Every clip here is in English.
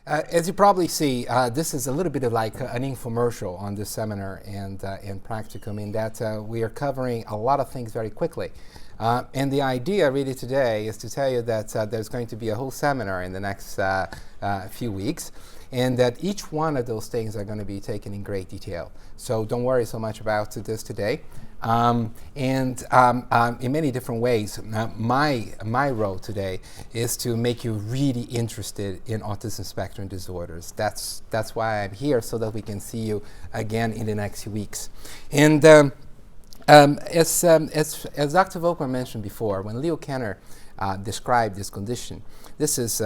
As you probably see, this is a little bit of like an infomercial on this seminar and practicum in that we are covering a lot of things very quickly. And the idea really today is to tell you that there's going to be a whole seminar in the next few weeks, and that each one of those things are going to be taken in great detail. So don't worry so much about this today. In many different ways, my role today is to make you really interested in autism spectrum disorders. That's why I'm here, so that we can see you again in the next few weeks. And as Dr. Volkmann mentioned before, when Leo Kanner described this condition, this is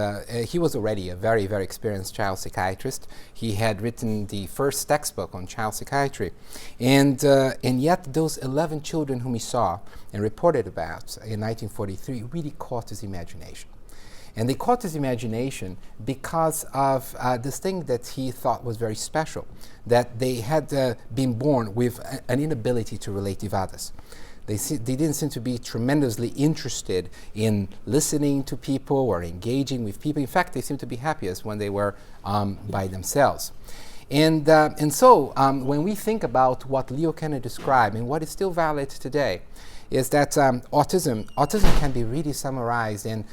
he was already a very, very experienced child psychiatrist. He had written the first textbook on child psychiatry, and yet those 11 children whom he saw and reported about in 1943 really caught his imagination. And they caught his imagination because of this thing that he thought was very special, that they had been born with an inability to relate with others. They didn't seem to be tremendously interested in listening to people or engaging with people. In fact, they seemed to be happiest when they were by themselves. And so when we think about what Leo Kanner described and what is still valid today, is that autism can be really summarized in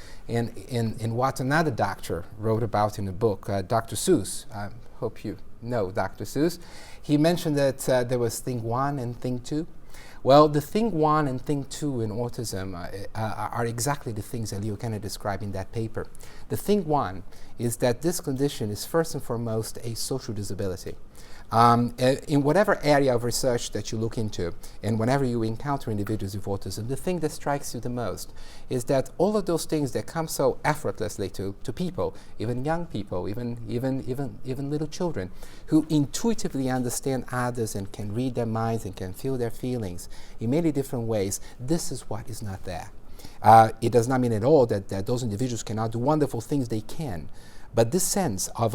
what another doctor wrote about in the book, Dr. Seuss. I hope you know Dr. Seuss. He mentioned that there was thing one and thing two. Well, the thing one and thing two in autism are exactly the things that Leo Kanner described in that paper. The thing one is that this condition is first and foremost a social disability. In whatever area of research that you look into, and whenever you encounter individuals with autism, the thing that strikes you the most is that all of those things that come so effortlessly to people, even young people, even little children, who intuitively understand others and can read their minds and can feel their feelings in many different ways, this is what is not there. It does not mean at all that those individuals cannot do wonderful things. They can. But this sense of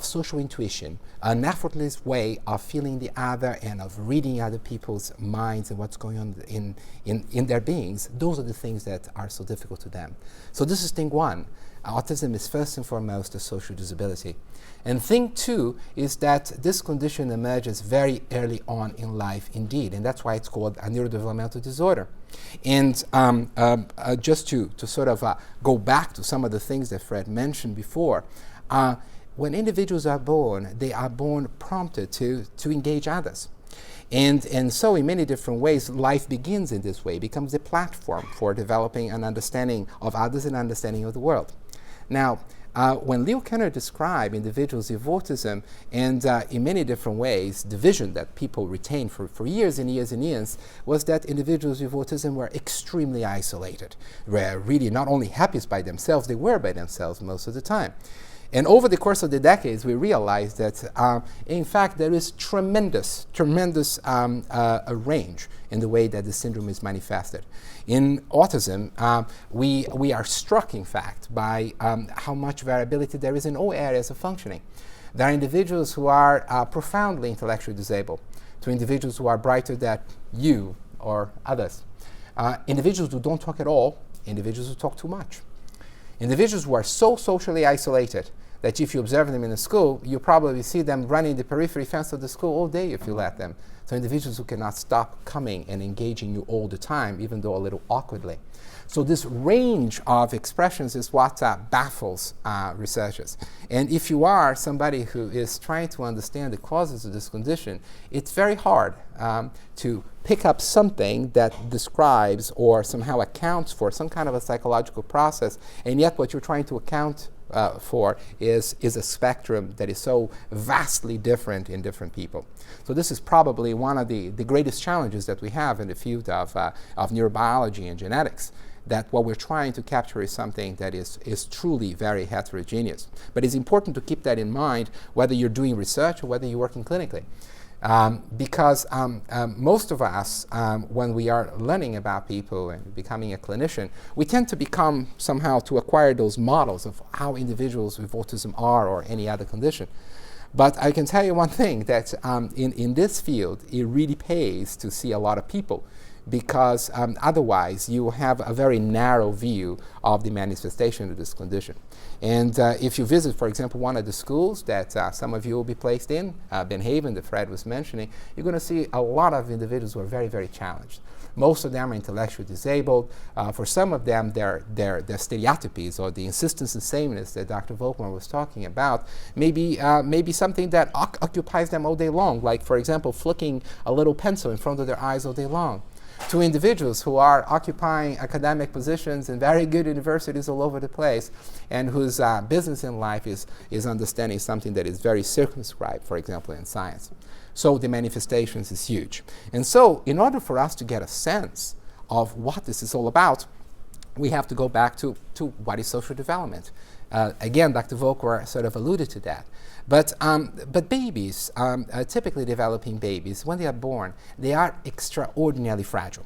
social intuition, an effortless way of feeling the other and of reading other people's minds and what's going on in their beings, those are the things that are so difficult to them. So this is thing one. Autism is first and foremost a social disability. And thing two is that this condition emerges very early on in life indeed, and that's why it's called a neurodevelopmental disorder. And just to sort of go back to some of the things that Fred mentioned before, when individuals are born, they are born prompted to engage others. And so in many different ways, life begins in this way, becomes a platform for developing an understanding of others and understanding of the world. Now, when Leo Kanner described individuals with autism, and in many different ways, the vision that people retained for years and years and years was that individuals with autism were extremely isolated, were really not only happiest by themselves, they were by themselves most of the time. And over the course of the decades, we realized that, in fact, there is tremendous range in the way that the syndrome is manifested. In autism, we are struck, in fact, by how much variability there is in all areas of functioning. There are individuals who are profoundly intellectually disabled, to individuals who are brighter than you or others. Individuals who don't talk at all, individuals who talk too much. Individuals who are so socially isolated that if you observe them in a school, you probably see them running the periphery fence of the school all day if you let them. So individuals who cannot stop coming and engaging you all the time, even though a little awkwardly. So this range of expressions is what baffles researchers. And if you are somebody who is trying to understand the causes of this condition, it's very hard to pick up something that describes or somehow accounts for some kind of a psychological process, and yet what you're trying to account for is a spectrum that is so vastly different in different people. So this is probably one of the greatest challenges that we have in the field of neurobiology and genetics, that what we're trying to capture is something that is truly very heterogeneous. But it's important to keep that in mind whether you're doing research or whether you're working clinically. Because most of us, when we are learning about people and becoming a clinician, we tend to become somehow to acquire those models of how individuals with autism are or any other condition. But I can tell you one thing, that in this field, it really pays to see a lot of people because otherwise you have a very narrow view of the manifestation of this condition. And if you visit, for example, one of the schools that some of you will be placed in, Ben Haven, that Fred was mentioning, you're going to see a lot of individuals who are very, very challenged. Most of them are intellectually disabled. For some of them, their stereotypies, or the insistence and sameness that Dr. Volkmar was talking about, maybe something that occupies them all day long, like, for example, flicking a little pencil in front of their eyes all day long. To individuals who are occupying academic positions in very good universities all over the place, and whose business in life is understanding something that is very circumscribed, for example, in science. So the manifestations is huge. And so in order for us to get a sense of what this is all about, we have to go back to what is social development. Again, Dr. Volkmar sort of alluded to that. But babies, typically developing babies, when they are born, they are extraordinarily fragile.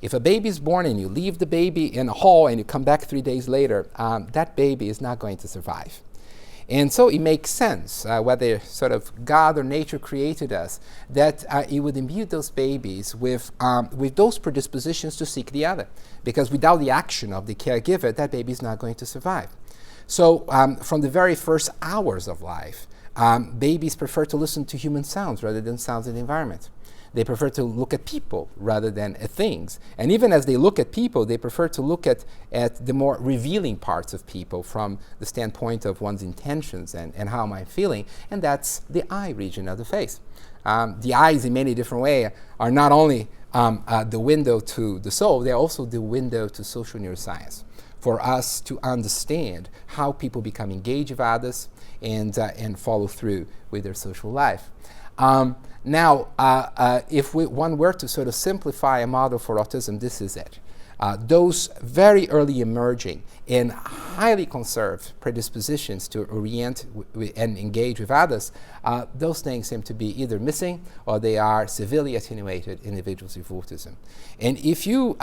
If a baby is born and you leave the baby in a hall and you come back 3 days later, that baby is not going to survive. And so it makes sense, whether sort of God or nature created us, that it would imbue those babies with those predispositions to seek the other. Because without the action of the caregiver, that baby is not going to survive. So from the very first hours of life, babies prefer to listen to human sounds rather than sounds in the environment. They prefer to look at people rather than at things. And even as they look at people, they prefer to look at the more revealing parts of people from the standpoint of one's intentions and how am I feeling. And that's the eye region of the face. The eyes, in many different ways, are not only the window to the soul, they're also the window to social neuroscience, for us to understand how people become engaged with others and follow through with their social life. Now, if one were to sort of simplify a model for autism, this is it. Those very early emerging and highly conserved predispositions to orient and engage with others, those things seem to be either missing or they are severely attenuated in individuals with autism. And if you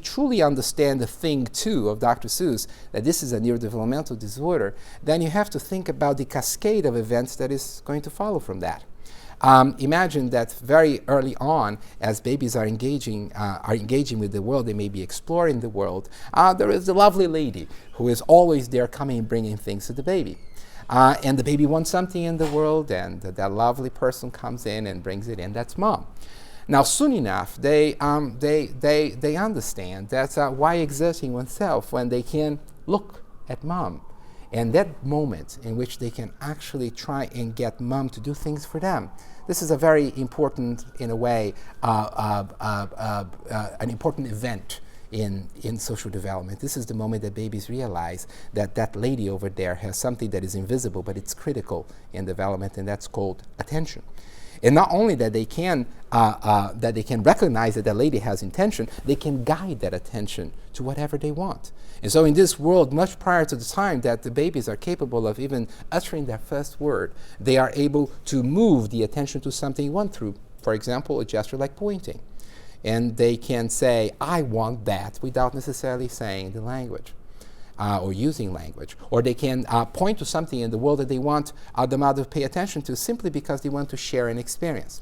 truly understand the thing too of Dr. Seuss, that this is a neurodevelopmental disorder, then you have to think about the cascade of events that is going to follow from that. Imagine that very early on, as babies are engaging with the world, they may be exploring the world. There is a lovely lady who is always there coming and bringing things to the baby. And the baby wants something in the world, and that lovely person comes in and brings it in. That's mom. Now, soon enough, they understand that's why exerting oneself when they can look at mom. And that moment in which they can actually try and get mom to do things for them. This is a very important, in a way, an important event in social development. This is the moment that babies realize that that lady over there has something that is invisible, but it's critical in development, and that's called attention. And not only that they can recognize that lady has intention, they can guide that attention to whatever they want. And so in this world, much prior to the time that the babies are capable of even uttering their first word, they are able to move the attention to something you want through, for example, a gesture like pointing. And they can say, I want that, without necessarily saying the language. Or using language, or they can point to something in the world that they want the mother to pay attention to simply because they want to share an experience.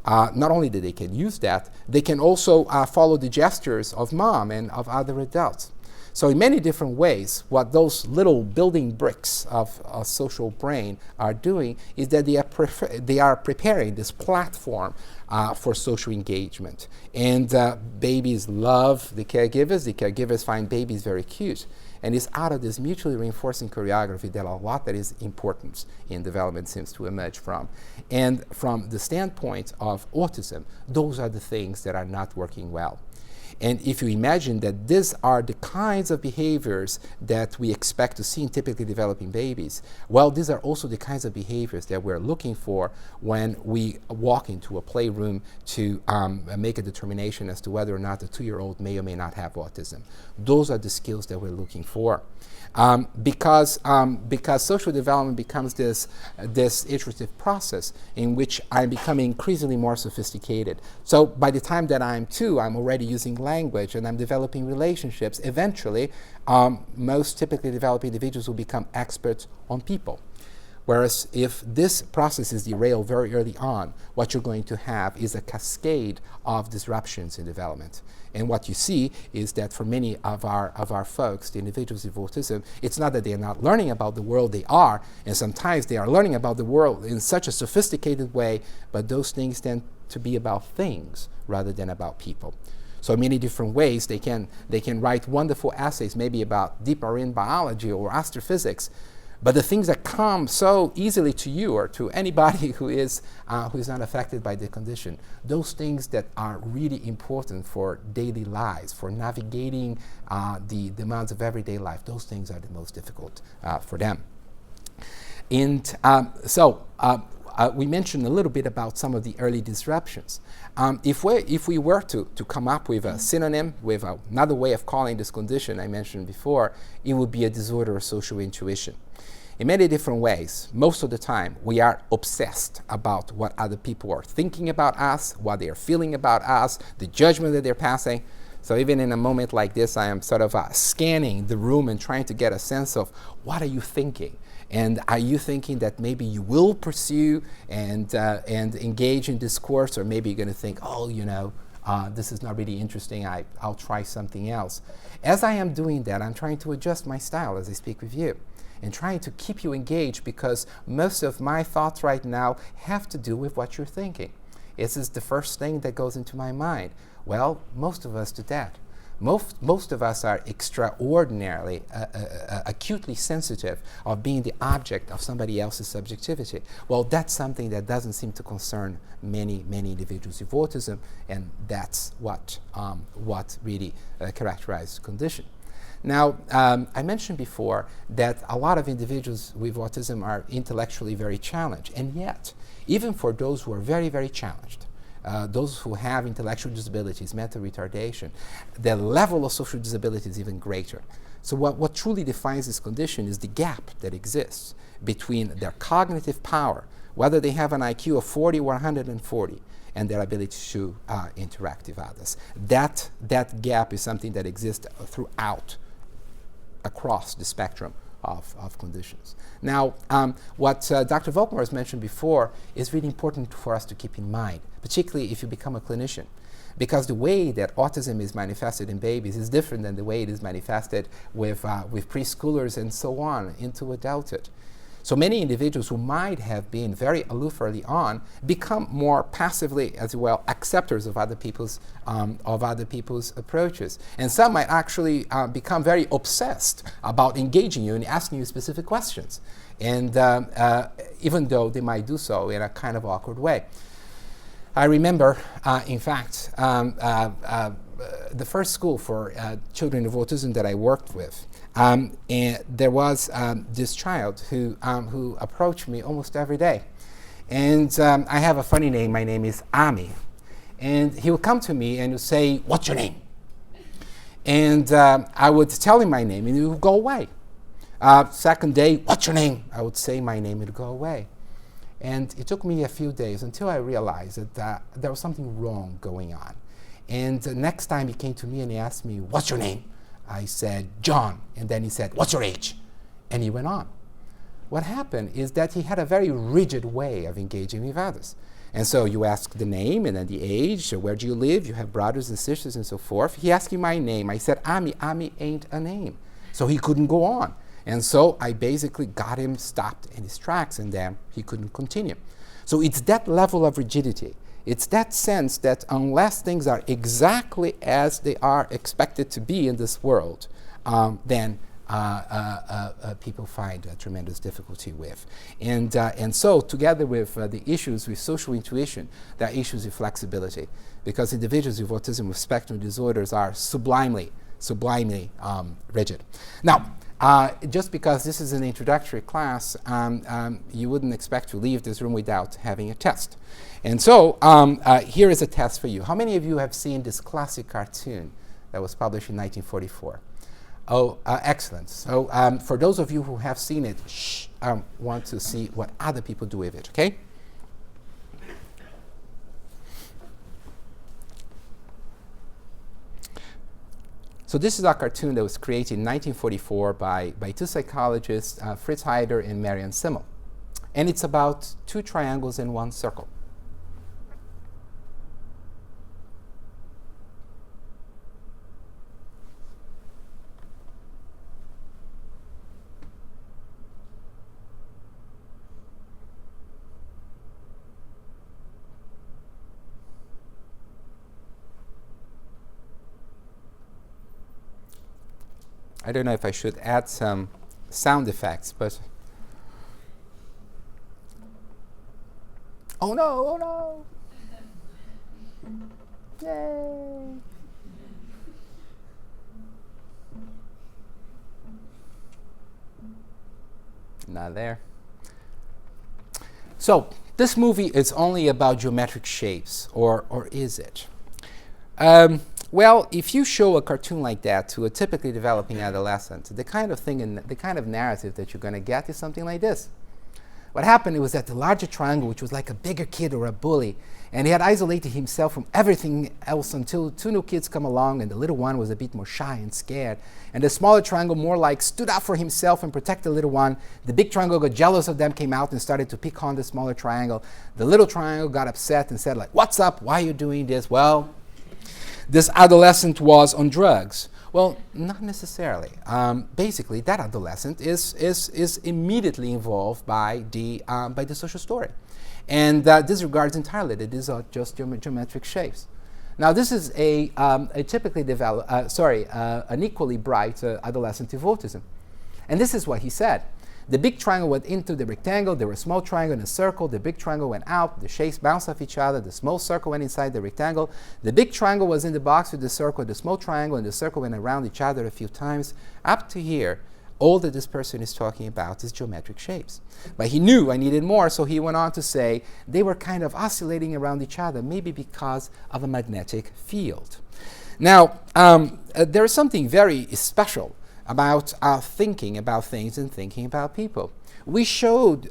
Not only that they can use that, they can also follow the gestures of mom and of other adults. So in many different ways, what those little building bricks of a social brain are doing is that they are preparing this platform for social engagement. And babies love the caregivers find babies very cute. And it's out of this mutually reinforcing choreography that a lot that is important in development seems to emerge from. And from the standpoint of autism, those are the things that are not working well. And if you imagine that these are the kinds of behaviors that we expect to see in typically developing babies, well, these are also the kinds of behaviors that we're looking for when we walk into a playroom to make a determination as to whether or not a 2-year-old may or may not have autism. Those are the skills that we're looking for. Because social development becomes this iterative process in which I'm becoming increasingly more sophisticated. So by the time that I'm 2, I'm already using language and I'm developing relationships. Eventually, most typically developing individuals will become experts on people. Whereas if this process is derailed very early on, what you're going to have is a cascade of disruptions in development. And what you see is that for many of our folks, the individuals with autism, it's not that they're not learning about the world, they are, and sometimes they are learning about the world in such a sophisticated way, but those things tend to be about things rather than about people. So many different ways they can write wonderful essays, maybe about deep marine biology or astrophysics, but the things that come so easily to you or to anybody who is not affected by the condition, those things that are really important for daily lives, for navigating the demands of everyday life, those things are the most difficult for them. And we mentioned a little bit about some of the early disruptions. If we were to come up with a synonym, with another way of calling this condition I mentioned before, it would be a disorder of social intuition. In many different ways, most of the time, we are obsessed about what other people are thinking about us, what they are feeling about us, the judgment that they're passing. So even in a moment like this, I am sort of scanning the room and trying to get a sense of what are you thinking? And are you thinking that maybe you will pursue and engage in discourse, or maybe you're going to think, oh, this is not really interesting, I'll try something else. As I am doing that, I'm trying to adjust my style as I speak with you and trying to keep you engaged, because most of my thoughts right now have to do with what you're thinking. Is this the first thing that goes into my mind? Well, most of us do that. Most of us are extraordinarily, acutely sensitive of being the object of somebody else's subjectivity. Well, that's something that doesn't seem to concern many individuals with autism, and that's what really characterizes the condition. Now, I mentioned before that a lot of individuals with autism are intellectually very challenged, and yet, even for those who are very, very challenged, those who have intellectual disabilities, mental retardation, the level of social disability is even greater. So what truly defines this condition is the gap that exists between their cognitive power, whether they have an IQ of 40 or 140, and their ability to interact with others. That gap is something that exists across the spectrum of conditions. Now, what Dr. Volkmar has mentioned before is really important for us to keep in mind, particularly if you become a clinician, because the way that autism is manifested in babies is different than the way it is manifested with preschoolers and so on into adulthood. So many individuals who might have been very aloof early on become more passively, as well, acceptors of other people's approaches, and some might actually become very obsessed about engaging you and asking you specific questions, and even though they might do so in a kind of awkward way. I remember, in fact, the first school for children with autism that I worked with. And there was this child who approached me almost every day. And I have a funny name. My name is Ami. And he would come to me and would say, "What's your name?" And I would tell him my name, and he would go away. Second day, "What's your name?" I would say my name, and it would go away. And it took me a few days until I realized that there was something wrong going on. And the next time he came to me and he asked me, "What's your name?" I said, "John." And then he said, "What's your age?" And he went on. What happened is that he had a very rigid way of engaging with others. And so you ask the name and then the age, where do you live, you have brothers and sisters and so forth. He asked me my name. I said, Ami ain't a name. So he couldn't go on. And so I basically got him stopped in his tracks, and then he couldn't continue. So it's that level of rigidity. It's that sense that unless things are exactly as they are expected to be in this world, then people find a tremendous difficulty with. And so together with the issues with social intuition, there are issues with flexibility, because individuals with autism with spectrum disorders are sublimely rigid. Now, just because this is an introductory class, you wouldn't expect to leave this room without having a test. And so here is a test for you. How many of you have seen this classic cartoon that was published in 1944? Oh, excellent. So for those of you who have seen it, I want to see what other people do with it, okay? So this is a cartoon that was created in 1944 by two psychologists, Fritz Heider and Marian Simmel. And it's about 2 triangles and 1 circle. I don't know if I should add some sound effects, but oh no, oh no! Yay! Not there. So this movie is only about geometric shapes, or is it? Well, if you show a cartoon like that to a typically developing adolescent, the kind of thing and the kind of narrative that you're going to get is something like this. What happened was that the larger triangle, which was like a bigger kid or a bully, and he had isolated himself from everything else until 2 new kids come along, and the little one was a bit more shy and scared. And the smaller triangle more like stood up for himself and protected the little one. The big triangle got jealous of them, came out and started to pick on the smaller triangle. The little triangle got upset and said, like, "What's up? Why are you doing this?" Well, this adolescent was on drugs. Well, not necessarily. Basically, that adolescent is immediately involved by the social story. And disregards entirely that these are just geometric shapes. Now, this is a typically an equally bright adolescent with autism. And this is what he said. The big triangle went into the rectangle, there was a small triangle and a circle, the big triangle went out, the shapes bounced off each other, the small circle went inside the rectangle, the big triangle was in the box with the circle, the small triangle and the circle went around each other a few times. Up to here, all that this person is talking about is geometric shapes. But he knew I needed more, so he went on to say they were kind of oscillating around each other, maybe because of a magnetic field. Now, there is something very special about thinking about things and thinking about people. We showed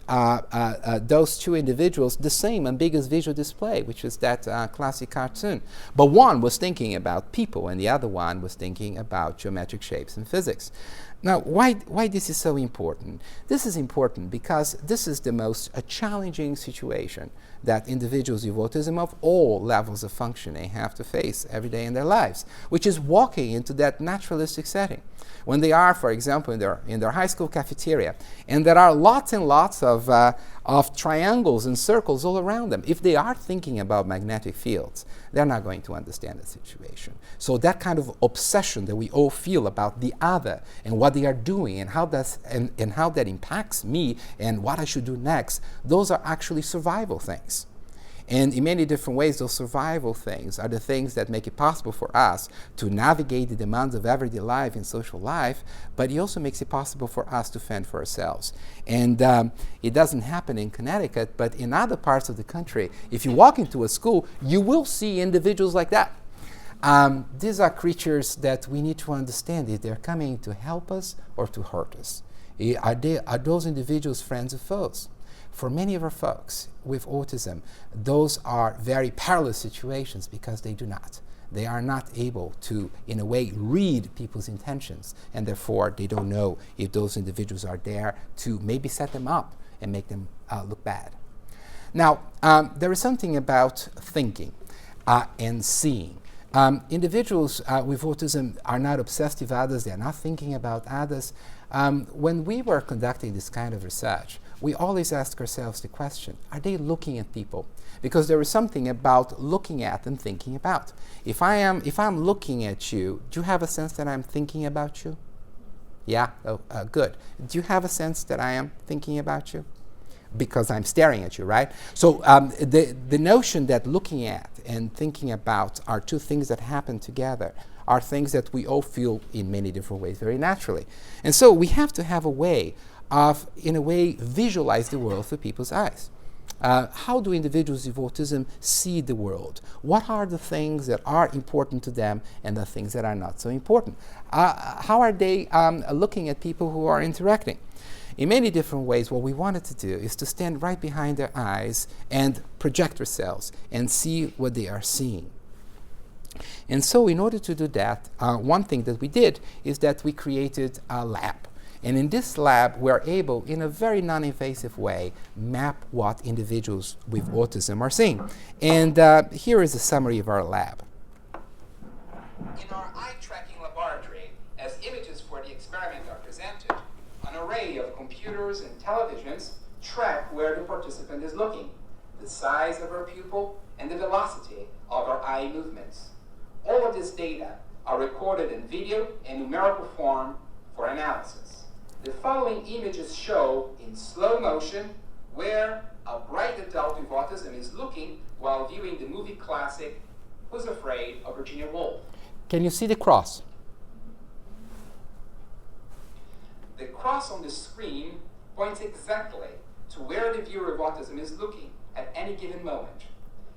those 2 individuals the same ambiguous visual display, which is that classic cartoon. But one was thinking about people and the other one was thinking about geometric shapes and physics. Now, why this is so important? This is important because this is the most challenging situation that individuals with autism of all levels of functioning have to face every day in their lives, which is walking into that naturalistic setting. When they are, for example, in their high school cafeteria, and there are lots and lots of triangles and circles all around them, if they are thinking about magnetic fields, they're not going to understand the situation. So that kind of obsession that we all feel about the other and what they are doing and how that impacts me and what I should do next, those are actually survival things. And in many different ways, those survival things are the things that make it possible for us to navigate the demands of everyday life and social life, but it also makes it possible for us to fend for ourselves. And it doesn't happen in Connecticut, but in other parts of the country, if you walk into a school, you will see individuals like that. These are creatures that we need to understand if they're coming to help us or to hurt us. Are those individuals friends or foes? For many of our folks with autism, those are very perilous situations because they do not. They are not able to, in a way, read people's intentions, and therefore they don't know if those individuals are there to maybe set them up and make them look bad. Now, there is something about thinking and seeing. Individuals with autism are not obsessed with others, they are not thinking about others. When we were conducting this kind of research, we always ask ourselves the question, are they looking at people? Because there is something about looking at and thinking about. If I'm looking at you, do you have a sense that I'm thinking about you? Yeah? Oh, good. Do you have a sense that I am thinking about you? Because I'm staring at you, right? So the notion that looking at and thinking about are 2 things that happen together are things that we all feel in many different ways very naturally. And so we have to have a way of, in a way, visualize the world through people's eyes. How do individuals with autism see the world? What are the things that are important to them and the things that are not so important? How are they looking at people who are interacting? In many different ways, what we wanted to do is to stand right behind their eyes and project ourselves and see what they are seeing. And so in order to do that, one thing that we did is that we created a lab. And in this lab, we're able, in a very non-invasive way, map what individuals with autism are seeing. And here is a summary of our lab. In our eye tracking laboratory, as images for the experiment are presented, an array of computers and televisions track where the participant is looking, the size of her pupil, and the velocity of her eye movements. All of this data are recorded in video and numerical form for analysis. The following images show in slow motion where a bright adult with autism is looking while viewing the movie classic Who's Afraid of Virginia Woolf. Can you see the cross? The cross on the screen points exactly to where the viewer of autism is looking at any given moment.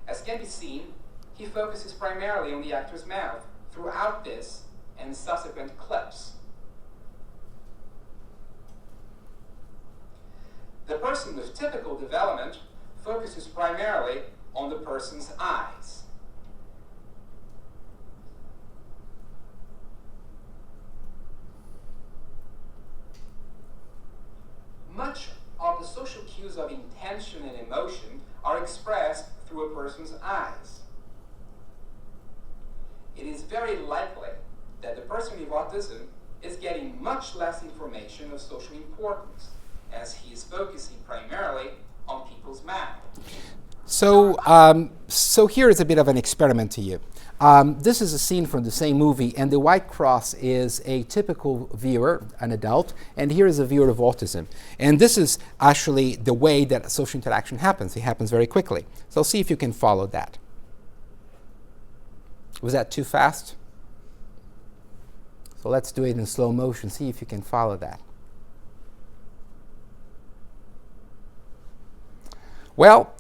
As can be seen, he focuses primarily on the actor's mouth throughout this and subsequent clips. The person with typical development focuses primarily on the person's eyes. Much of the social cues of intention and emotion are expressed through a person's eyes. It is very likely that the person with autism is getting much less information of social importance, as he is focusing primarily on people's mouths. So here is a bit of an experiment to you. This is a scene from the same movie, and the white cross is a typical viewer, an adult, and here is a viewer of autism. And this is actually the way that social interaction happens. It happens very quickly. So see if you can follow that. Was that too fast? So let's do it in slow motion. See if you can follow that. Well,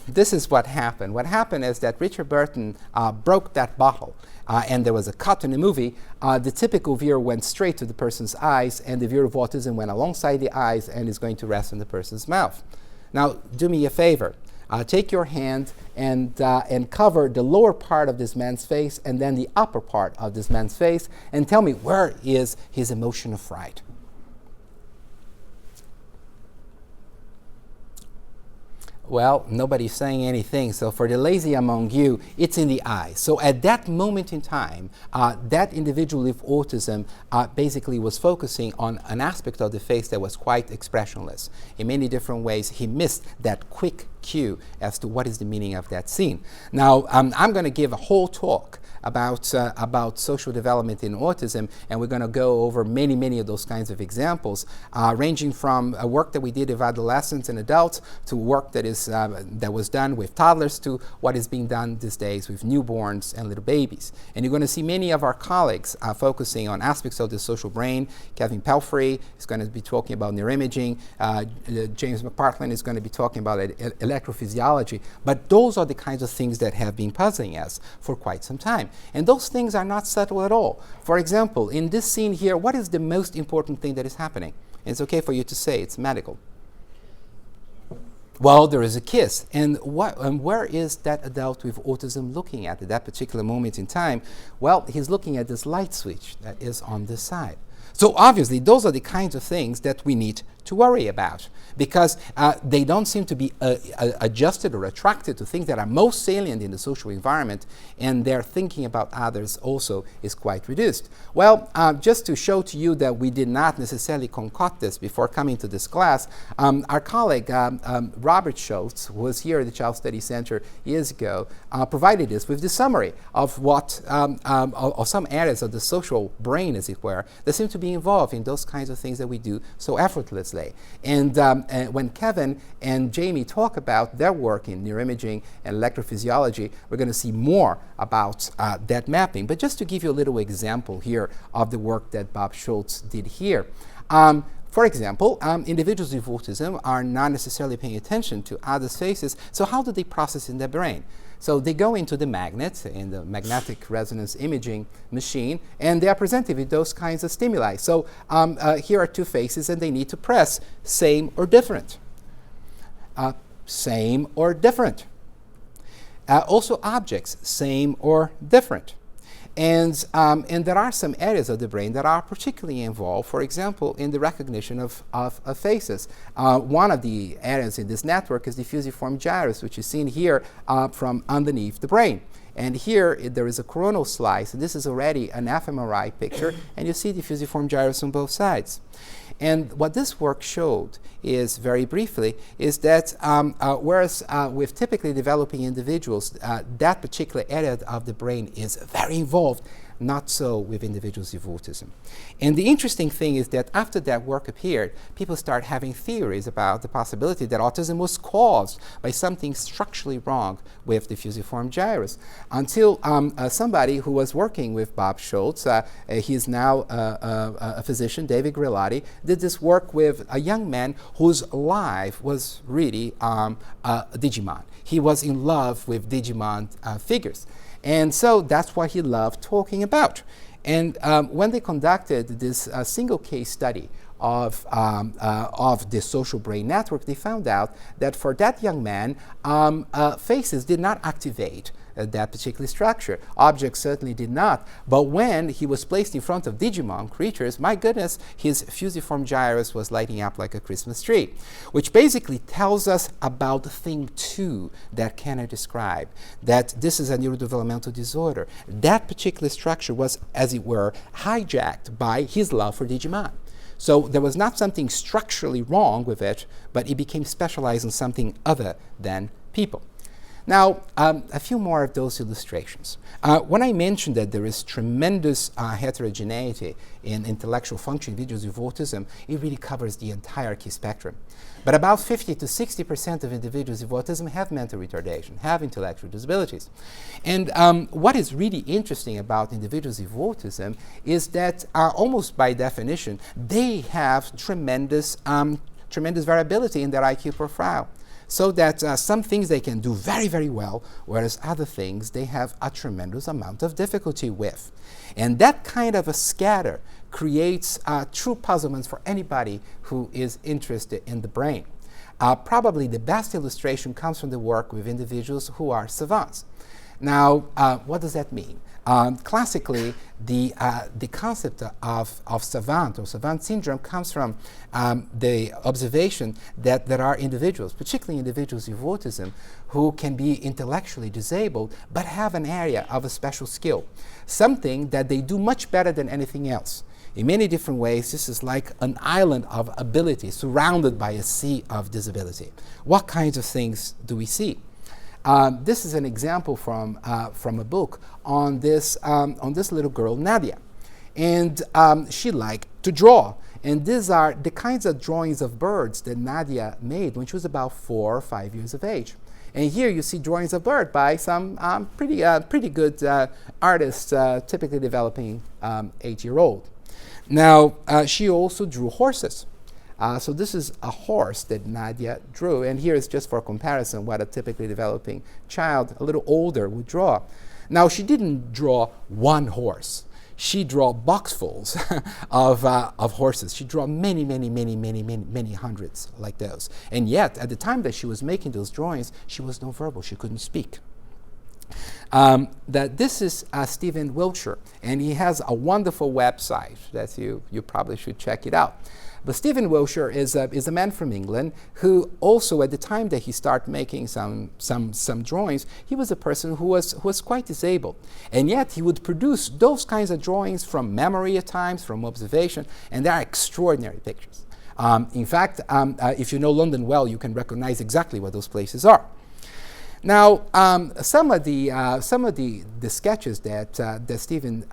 this is what happened. What happened is that Richard Burton broke that bottle, and there was a cut in the movie. The typical viewer went straight to the person's eyes, and the viewer of autism went alongside the eyes and is going to rest in the person's mouth. Now, do me a favor. Take your hand and cover the lower part of this man's face and then the upper part of this man's face, and tell me, where is his emotion of fright? Well, nobody's saying anything. So for the lazy among you, it's in the eye. So at that moment in time, that individual with autism basically was focusing on an aspect of the face that was quite expressionless. In many different ways, he missed that quick cue as to what is the meaning of that scene. Now, I'm going to give a whole talk about social development in autism, and we're going to go over many of those kinds of examples, ranging from a work that we did with adolescents and adults to work that was done with toddlers to what is being done these days with newborns and little babies. And you're going to see many of our colleagues focusing on aspects of the social brain. Kevin Pelfrey is going to be talking about neuroimaging. James McPartland is going to be talking about electrophysiology. But those are the kinds of things that have been puzzling us for quite some time. And those things are not subtle at all. For example, in this scene here, what is the most important thing that is happening? And it's okay for you to say it's medical. Well, there is a kiss. And where is that adult with autism looking at that particular moment in time? Well, he's looking at this light switch that is on this side. So obviously, those are the kinds of things that we need to worry about, because they don't seem to be adjusted or attracted to things that are most salient in the social environment, and their thinking about others also is quite reduced. Well, just to show to you that we did not necessarily concoct this before coming to this class, our colleague Robert Schultz, who was here at the Child Study Center years ago, provided us with the summary of what of some areas of the social brain, as it were, that seem to be involved in those kinds of things that we do so effortlessly. And when Kevin and Jamie talk about their work in neuroimaging and electrophysiology, we're going to see more about that mapping. But just to give you a little example here of the work that Bob Schultz did here. For example, individuals with autism are not necessarily paying attention to others' faces, so how do they process in their brain? So they go into the magnet, in the magnetic resonance imaging machine, and they are presented with those kinds of stimuli. So here are two faces, and they need to press same or different. Same or different. Also objects, same or different. And there are some areas of the brain that are particularly involved, for example, in the recognition of faces. One of the areas in this network is the fusiform gyrus, which is seen here from underneath the brain. And here there is a coronal slice, and this is already an fMRI picture, and you see the fusiform gyrus on both sides. And what this work showed is, very briefly, is that whereas with typically developing individuals, that particular area of the brain is very involved, not so with individuals with autism. And the interesting thing is that after that work appeared, people start having theories about the possibility that autism was caused by something structurally wrong with the fusiform gyrus, until somebody who was working with Bob Schultz, he is now a physician, David Grillotti, did this work with a young man whose life was really Digimon. He was in love with Digimon figures. And so that's what he loved talking about. And when they conducted this single case study of the social brain network, they found out that for that young man, faces did not activate that particular structure. Objects certainly did not. But when he was placed in front of Digimon creatures, my goodness, his fusiform gyrus was lighting up like a Christmas tree, which basically tells us about the thing two that Kenner described, that this is a neurodevelopmental disorder. That particular structure was, as it were, hijacked by his love for Digimon. So there was not something structurally wrong with it, but it became specialized in something other than people. Now, a few more of those illustrations. When I mentioned that there is tremendous heterogeneity in intellectual function in individuals with autism, it really covers the entire key spectrum. But about 50 to 60% of individuals with autism have mental retardation, have intellectual disabilities. And what is really interesting about individuals with autism is that almost by definition, they have tremendous variability in their IQ profile. So that some things they can do very, very well, whereas other things they have a tremendous amount of difficulty with. And that kind of a scatter creates true puzzlements for anybody who is interested in the brain. Probably the best illustration comes from the work with individuals who are savants. Now, what does that mean? Classically, the concept of savant or savant syndrome comes from the observation that there are individuals, particularly individuals with autism, who can be intellectually disabled but have an area of a special skill, something that they do much better than anything else. In many different ways, this is like an island of ability surrounded by a sea of disability. What kinds of things do we see? This is an example from a book on this little girl, Nadia. And she liked to draw. And these are the kinds of drawings of birds that Nadia made when she was about 4 or 5 years of age. And here you see drawings of birds by some pretty good artists, typically developing 8-year-old. Now, she also drew horses. So this is a horse that Nadia drew, and here is just for comparison what a typically developing child, a little older, would draw. Now, she didn't draw one horse. She drew boxfuls of horses. She drew many hundreds like those. And yet, at the time that she was making those drawings, she was nonverbal. She couldn't speak. This is Stephen Wiltshire, and he has a wonderful website that you probably should check it out. But Stephen Wiltshire is a man from England who also, at the time that he started making some drawings, he was a person who was quite disabled. And yet he would produce those kinds of drawings from memory at times, from observation, and they are extraordinary pictures. In fact, if you know London well, you can recognize exactly what those places are. Now, some of the sketches that Stephen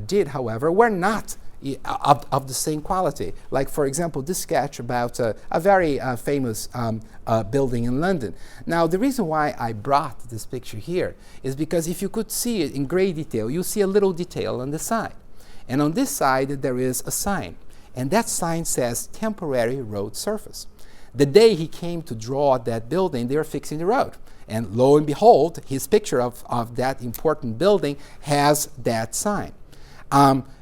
did, however, were not of the same quality. Like, for example, this sketch about a very famous building in London. Now, the reason why I brought this picture here is because if you could see it in great detail, you see a little detail on the side. And on this side, there is a sign. And that sign says temporary road surface. The day he came to draw that building, they were fixing the road. And lo and behold, his picture of that important building has that sign.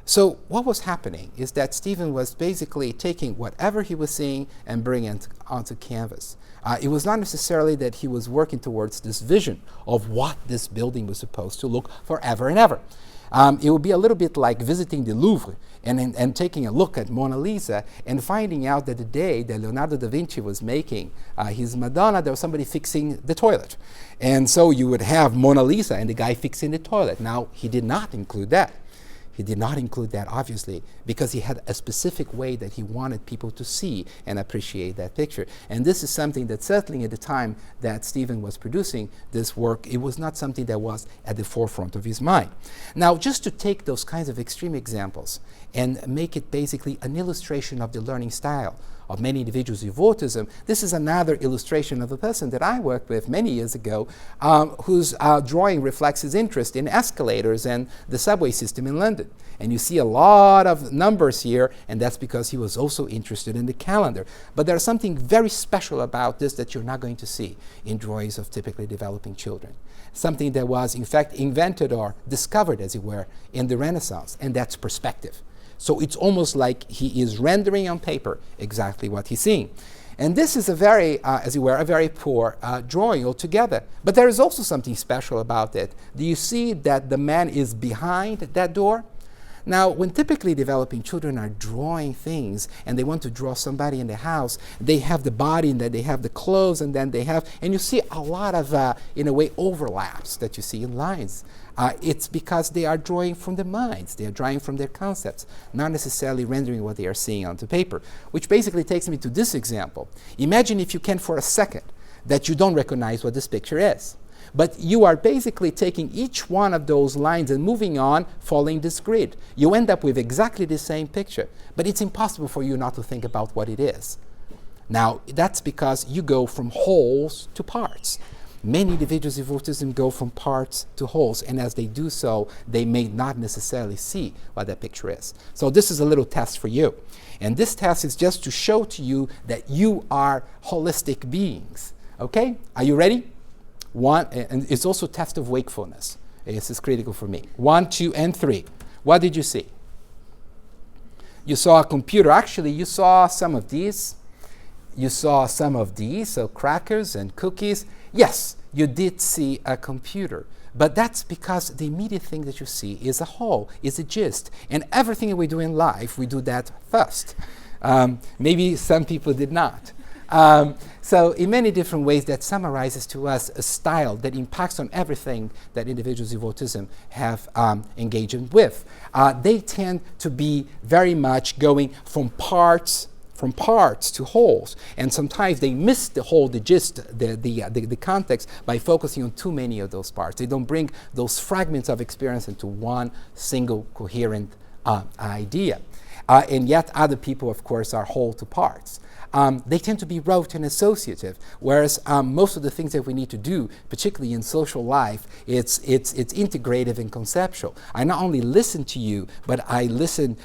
So what was happening is that Stephen was basically taking whatever he was seeing and bringing it onto canvas. It was not necessarily that he was working towards this vision of what this building was supposed to look forever and ever. It will be a little bit like visiting the Louvre and taking a look at Mona Lisa and finding out that the day that Leonardo da Vinci was making his Madonna, there was somebody fixing the toilet. And so you would have Mona Lisa and the guy fixing the toilet. Now, he did not include that. He did not include that, obviously, because he had a specific way that he wanted people to see and appreciate that picture. And this is something that certainly at the time that Stephen was producing this work, it was not something that was at the forefront of his mind. Now, just to take those kinds of extreme examples and make it basically an illustration of the learning style of many individuals with autism, this is another illustration of a person that I worked with many years ago whose drawing reflects his interest in escalators and the subway system in London. And you see a lot of numbers here, and that's because he was also interested in the calendar. But there's something very special about this that you're not going to see in drawings of typically developing children. Something that was, in fact, invented or discovered, as it were, in the Renaissance, and that's perspective. So it's almost like he is rendering on paper exactly what he's seeing. And this is a very, as it were, a very poor drawing altogether. But there is also something special about it. Do you see that the man is behind that door? Now, when typically developing children are drawing things and they want to draw somebody in the house, they have the body and then they have the clothes and then they have, and you see a lot of, in a way, overlaps that you see in lines. It's because they are drawing from their minds. They are drawing from their concepts, not necessarily rendering what they are seeing onto paper, which basically takes me to this example. Imagine, if you can, for a second, that you don't recognize what this picture is. But you are basically taking each one of those lines and moving on, following this grid. You end up with exactly the same picture, but it's impossible for you not to think about what it is. Now, that's because you go from wholes to parts. Many individuals with autism go from parts to wholes, and as they do so, they may not necessarily see what that picture is. So this is a little test for you. And this test is just to show to you that you are holistic beings. Okay? Are you ready? One, and it's also a test of wakefulness. This is critical for me. 1, 2, and 3. What did you see? You saw a computer. Actually, you saw some of these. You saw some of these, so crackers and cookies. Yes, you did see a computer. But that's because the immediate thing that you see is a whole, is a gist. And everything that we do in life, we do that first. Maybe some people did not. So in many different ways, that summarizes to us a style that impacts on everything that individuals with autism have engaged with. They tend to be very much going from parts to wholes, and sometimes they miss the whole, the gist, the context by focusing on too many of those parts. They don't bring those fragments of experience into one single coherent idea. And yet other people, of course, are whole to parts. They tend to be rote and associative, whereas most of the things that we need to do, particularly in social life, it's integrative and conceptual. I not only listen to you, but I listen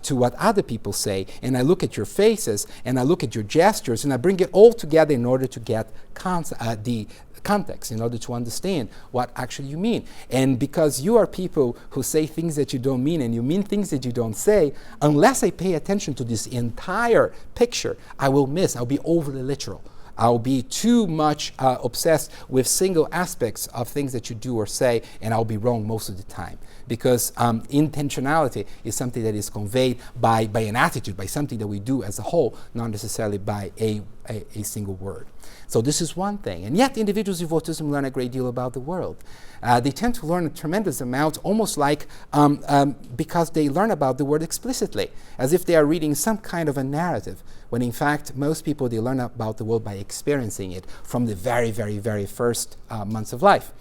to what other people say, and I look at your faces, and I look at your gestures, and I bring it all together in order to get the context, in order to understand what actually you mean. And because you are people who say things that you don't mean and you mean things that you don't say, unless I pay attention to this entire picture, I'll be overly literal. I'll be too much obsessed with single aspects of things that you do or say, and I'll be wrong most of the time. Because intentionality is something that is conveyed by an attitude, by something that we do as a whole, not necessarily by a single word. So this is one thing. And yet individuals with autism learn a great deal about the world. They tend to learn a tremendous amount, almost like because they learn about the world explicitly, as if they are reading some kind of a narrative, when in fact most people, they learn about the world by experiencing it from the very, very, very first months of life.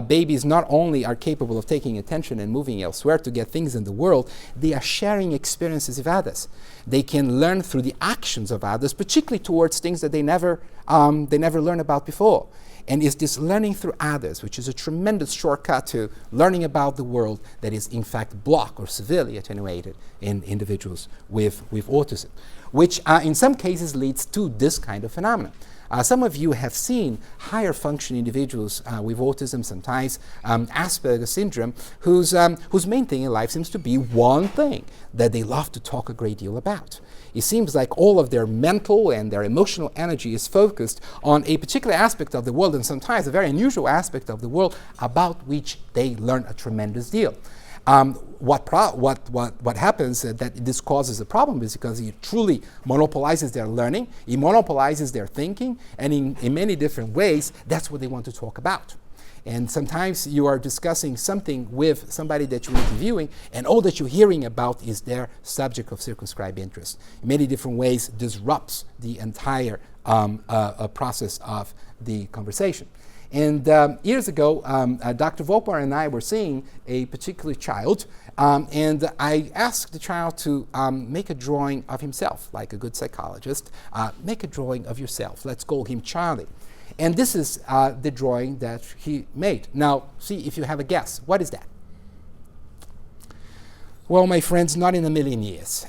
Babies not only are capable of taking attention and moving elsewhere to get things in the world, they are sharing experiences with others. They can learn through the actions of others, particularly towards things that they never learned about before. And it's this learning through others, which is a tremendous shortcut to learning about the world, that is in fact blocked or severely attenuated in individuals with autism, which in some cases leads to this kind of phenomenon. Some of you have seen higher function individuals with autism, sometimes Asperger's syndrome, whose main thing in life seems to be one thing that they love to talk a great deal about. It seems like all of their mental and their emotional energy is focused on a particular aspect of the world, and sometimes a very unusual aspect of the world about which they learn a tremendous deal. What happens that this causes a problem is because it truly monopolizes their learning, it monopolizes their thinking, and in many different ways, that's what they want to talk about. And sometimes you are discussing something with somebody that you're interviewing, and all that you're hearing about is their subject of circumscribed interest. In many different ways, disrupts the entire process of the conversation. And years ago, Dr. Volpar and I were seeing a particular child, and I asked the child to make a drawing of himself, like a good psychologist. Make a drawing of yourself. Let's call him Charlie. And this is the drawing that he made. Now, see if you have a guess. What is that? Well, my friends, not in a million years.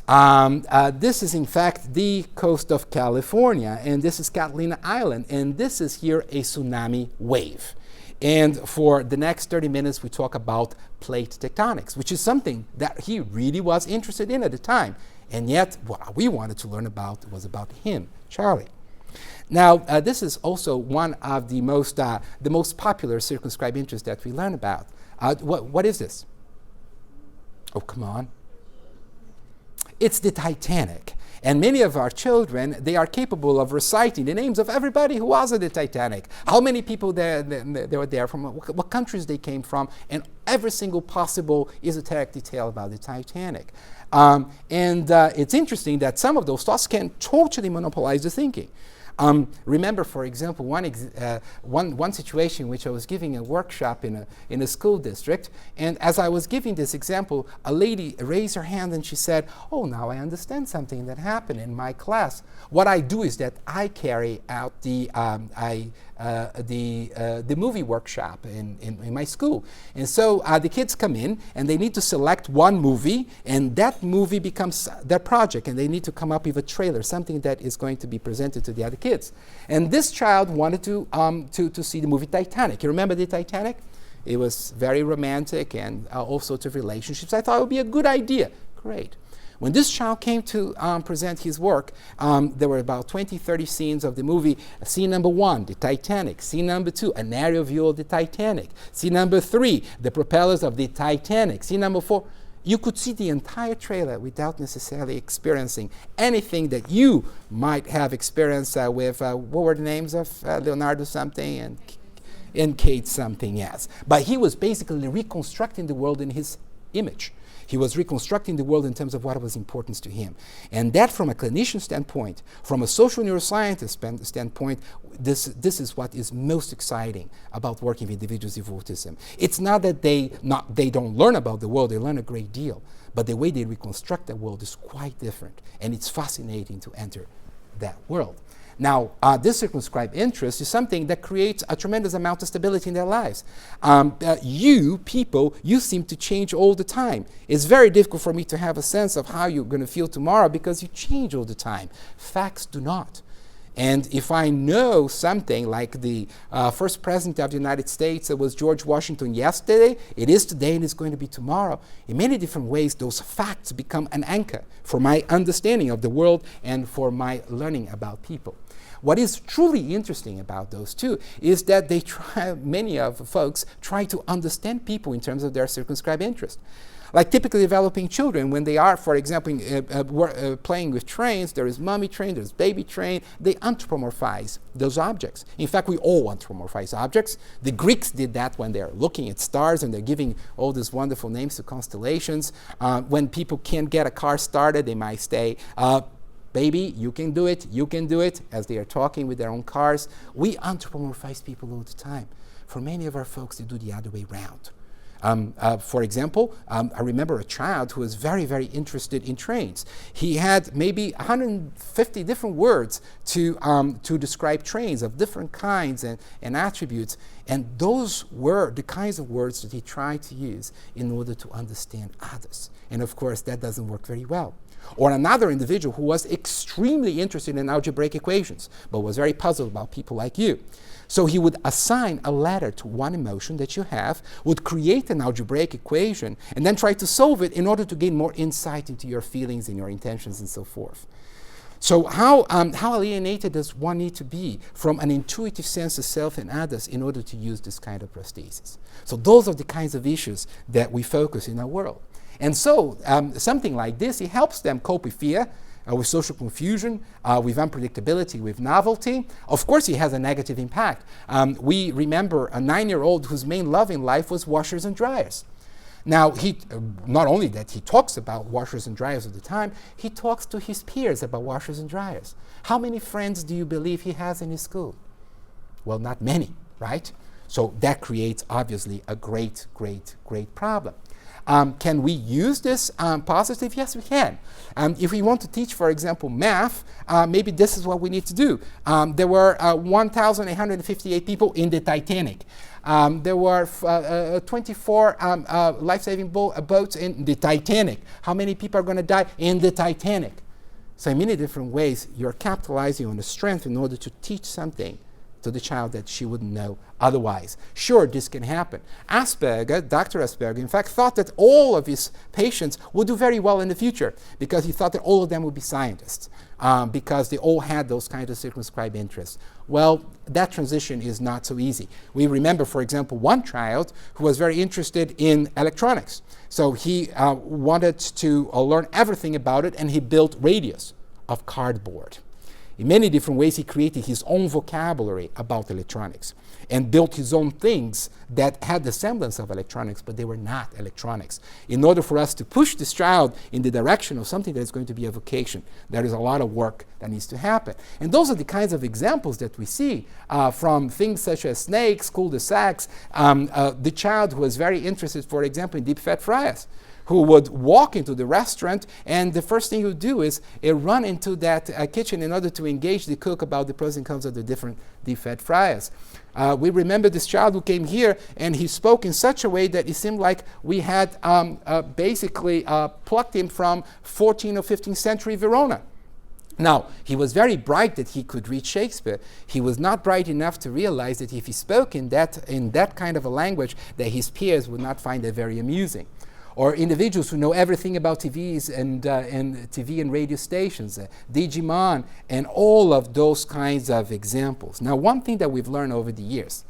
This is, in fact, the coast of California, and this is Catalina Island, and this is here a tsunami wave. And for the next 30 minutes, we talk about plate tectonics, which is something that he really was interested in at the time. And yet, what we wanted to learn about was about him, Charlie. Now, this is also one of the most popular circumscribed interests that we learn about. What is this? Oh, come on. It's the Titanic. And many of our children, they are capable of reciting the names of everybody who was on the Titanic. How many people there were there, from what countries they came from, and every single possible esoteric detail about the Titanic. It's interesting that some of those thoughts can totally monopolize the thinking. Remember, for example, one situation in which I was giving a workshop in a school district, and as I was giving this example, a lady raised her hand and she said, "Oh, now I understand something that happened in my class. What I do is that I carry out the movie workshop in my school. And so the kids come in and they need to select one movie, and that movie becomes their project, and they need to come up with a trailer, something that is going to be presented to the other kids. And this child wanted to see the movie Titanic. You remember the Titanic? It was very romantic and all sorts of relationships. I thought it would be a good idea. Great. When this child came to present his work, there were about 20, 30 scenes of the movie. Scene number 1, the Titanic. Scene number 2, an aerial view of the Titanic. Scene number 3, the propellers of the Titanic. Scene number 4, you could see the entire trailer without necessarily experiencing anything that you might have experienced with, what were the names of Leonardo something and Kate something, yes. But he was basically reconstructing the world in his image. He was reconstructing the world in terms of what was important to him. And that, from a clinician standpoint, from a social neuroscientist standpoint, this is what is most exciting about working with individuals with autism. It's not that they don't learn about the world, they learn a great deal, but the way they reconstruct the world is quite different, and it's fascinating to enter that world. Now, this circumscribed interest is something that creates a tremendous amount of stability in their lives. You people, you seem to change all the time. It's very difficult for me to have a sense of how you're going to feel tomorrow because you change all the time. Facts do not. And if I know something like the first president of the United States was George Washington yesterday, it is today and it's going to be tomorrow, in many different ways, those facts become an anchor for my understanding of the world and for my learning about people. What is truly interesting about those two is that many of the folks try to understand people in terms of their circumscribed interest. Like typically developing children, when they are, for example, playing with trains, there is mommy train, there's baby train, they anthropomorphize those objects. In fact, we all anthropomorphize objects. The Greeks did that when they're looking at stars and they're giving all these wonderful names to constellations. When people can't get a car started, they might say, baby, you can do it, as they are talking with their own cars. We anthropomorphize people all the time. For many of our folks, they do the other way around. For example, I remember a child who was very, very interested in trains. He had maybe 150 different words to describe trains of different kinds and attributes. And those were the kinds of words that he tried to use in order to understand others. And of course, that doesn't work very well. Or another individual who was extremely interested in algebraic equations, but was very puzzled about people like you. So he would assign a letter to one emotion that you have, would create an algebraic equation, and then try to solve it in order to gain more insight into your feelings and your intentions and so forth. So how alienated does one need to be from an intuitive sense of self and others in order to use this kind of prosthesis? So those are the kinds of issues that we focus in our world. And so something like this, it helps them cope with fear, with social confusion, with unpredictability, with novelty. Of course, it has a negative impact. We remember a 9-year-old whose main love in life was washers and dryers. Now, he not only that he talks about washers and dryers all the time, he talks to his peers about washers and dryers. How many friends do you believe he has in his school? Well, not many, right? So that creates, obviously, a great problem. Can we use this positive? Yes, we can. If we want to teach, for example, math, maybe this is what we need to do. There were 1,858 people in the Titanic. There were 24 life-saving boats in the Titanic. How many people are going to die in the Titanic? So in many different ways, you're capitalizing on the strength in order to teach something to the child that she wouldn't know otherwise. Sure, this can happen. Asperger, Dr. Asperger, in fact, thought that all of his patients would do very well in the future because he thought that all of them would be scientists because they all had those kinds of circumscribed interests. Well, that transition is not so easy. We remember, for example, one child who was very interested in electronics. So he wanted to learn everything about it, and he built radios of cardboard. In many different ways, he created his own vocabulary about electronics and built his own things that had the semblance of electronics, but they were not electronics. In order for us to push this child in the direction of something that is going to be a vocation, there is a lot of work that needs to happen. And those are the kinds of examples that we see from things such as snakes, cul-de-sacs, the child who was very interested, for example, in deep-fat fries, who would walk into the restaurant, and the first thing he would do is run into that kitchen in order to engage the cook about the pros and cons of the different deep-fat fries. We remember this child who came here, and he spoke in such a way that it seemed like we had basically plucked him from 14th or 15th century Verona. Now, he was very bright that he could read Shakespeare. He was not bright enough to realize that if he spoke in that kind of a language, that his peers would not find it very amusing. Or individuals who know everything about TVs and TV and radio stations, Digimon, and all of those kinds of examples. Now, one thing that we've learned over the years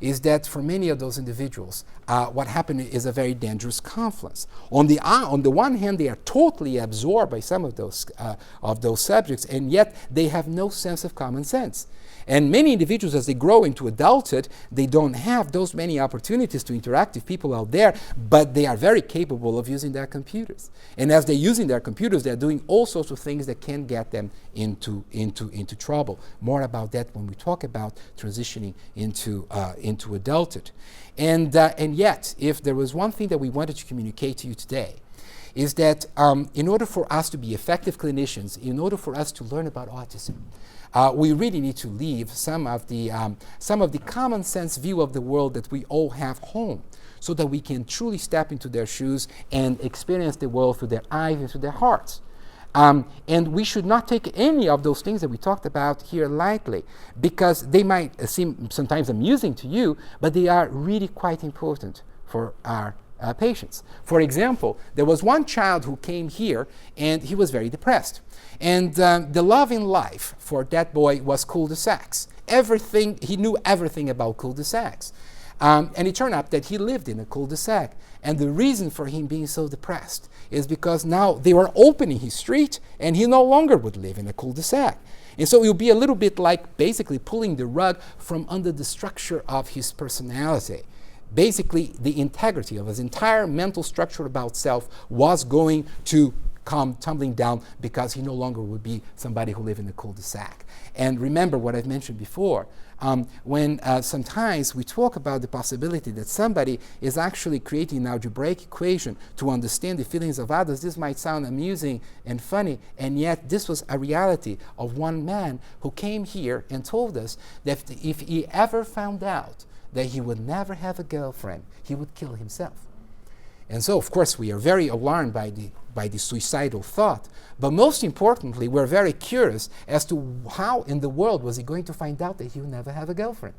is that for many of those individuals, what happened is a very dangerous confluence. On the one hand, they are totally absorbed by some of those subjects, and yet they have no sense of common sense. And many individuals, as they grow into adulthood, they don't have those many opportunities to interact with people out there, but they are very capable of using their computers. And as they're using their computers, they're doing all sorts of things that can get them into trouble. More about that when we talk about transitioning into adulthood. And yet, if there was one thing that we wanted to communicate to you today, is that in order for us to be effective clinicians, in order for us to learn about autism, we really need to leave some of the common sense view of the world that we all have home, so that we can truly step into their shoes and experience the world through their eyes and through their hearts. And we should not take any of those things that we talked about here lightly, because they might seem sometimes amusing to you, but they are really quite important for our patients. For example, there was one child who came here, and he was very depressed. And the love in life for that boy was cul-de-sacs. He knew everything about cul-de-sacs. And it turned out that he lived in a cul-de-sac. And the reason for him being so depressed is because now they were opening his street, and he no longer would live in a cul-de-sac. And so it would be a little bit like basically pulling the rug from under the structure of his personality. Basically, the integrity of his entire mental structure about self was going to come tumbling down because he no longer would be somebody who lived in a cul-de-sac. And remember what I've mentioned before, when sometimes we talk about the possibility that somebody is actually creating an algebraic equation to understand the feelings of others, this might sound amusing and funny, and yet this was a reality of one man who came here and told us that if he ever found out that he would never have a girlfriend, he would kill himself. And so, of course, we are very alarmed by the suicidal thought, but most importantly, we're very curious as to how in the world was he going to find out that he would never have a girlfriend.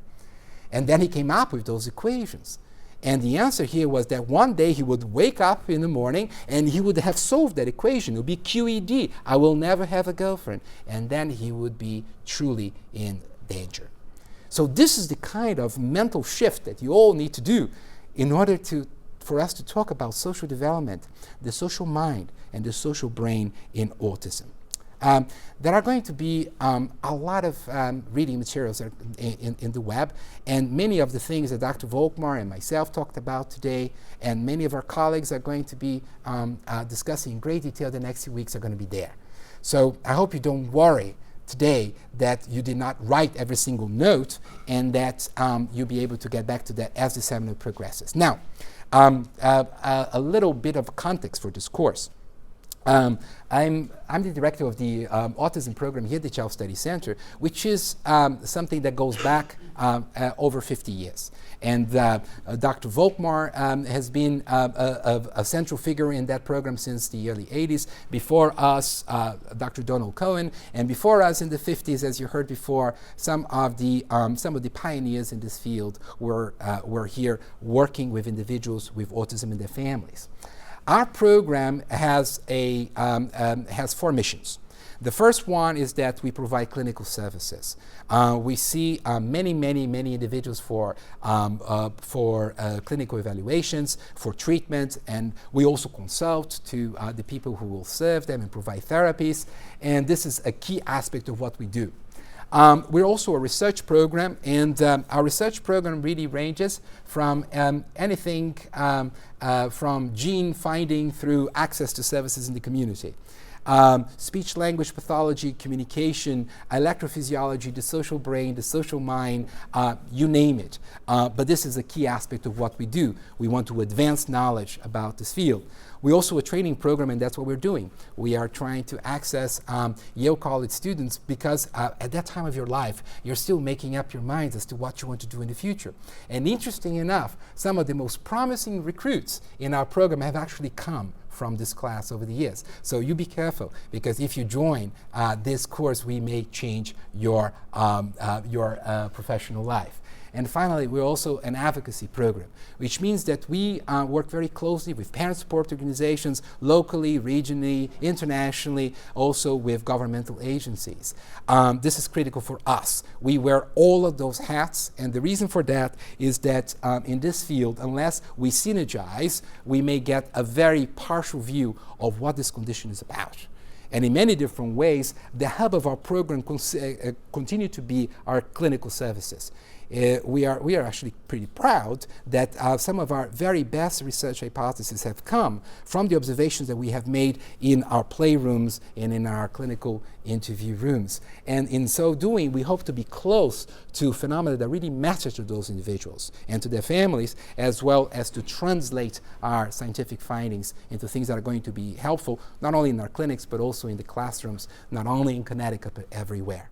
And then he came up with those equations. And the answer here was that one day he would wake up in the morning and he would have solved that equation. It would be QED, I will never have a girlfriend. And then he would be truly in danger. So this is the kind of mental shift that you all need to do in order for us to talk about social development, the social mind, and the social brain in autism. There are going to be a lot of reading materials in the web, and many of the things that Dr. Volkmar and myself talked about today, and many of our colleagues are going to be discussing in great detail the next few weeks are going to be there. So I hope you don't worry today that you did not write every single note, and that you'll be able to get back to that as the seminar progresses. Now, a little bit of context for this course. I'm the director of the autism program here at the Child Study Center, which is something that goes back over 50 years. And Dr. Volkmar has been a central figure in that program since the early 80s. Before us, Dr. Donald Cohen, and before us in the 50s, as you heard before, some of the pioneers in this field were here working with individuals with autism and their families. Our program has four missions. The first one is that we provide clinical services. We see many individuals for clinical evaluations, for treatment, and we also consult to the people who will serve them and provide therapies. And this is a key aspect of what we do. We're also a research program, and our research program really ranges from anything from gene finding through access to services in the community. Speech language pathology, communication, electrophysiology, the social brain, the social mind, you name it. But this is a key aspect of what we do. We want to advance knowledge about this field. We're also a training program, and that's what we're doing. We are trying to access Yale College students because at that time of your life, you're still making up your minds as to what you want to do in the future. And interesting enough, some of the most promising recruits in our program have actually come from this class over the years. So you be careful, because if you join this course, we may change your professional life. And finally, we're also an advocacy program, which means that we work very closely with parent support organizations, locally, regionally, internationally, also with governmental agencies. This is critical for us. We wear all of those hats, and the reason for that is that in this field, unless we synergize, we may get a very partial view of what this condition is about. And in many different ways, the hub of our program continue to be our clinical services. We are actually pretty proud that some of our very best research hypotheses have come from the observations that we have made in our playrooms and in our clinical interview rooms. And in so doing, we hope to be close to phenomena that really matter to those individuals and to their families, as well as to translate our scientific findings into things that are going to be helpful, not only in our clinics, but also in the classrooms, not only in Connecticut, but everywhere.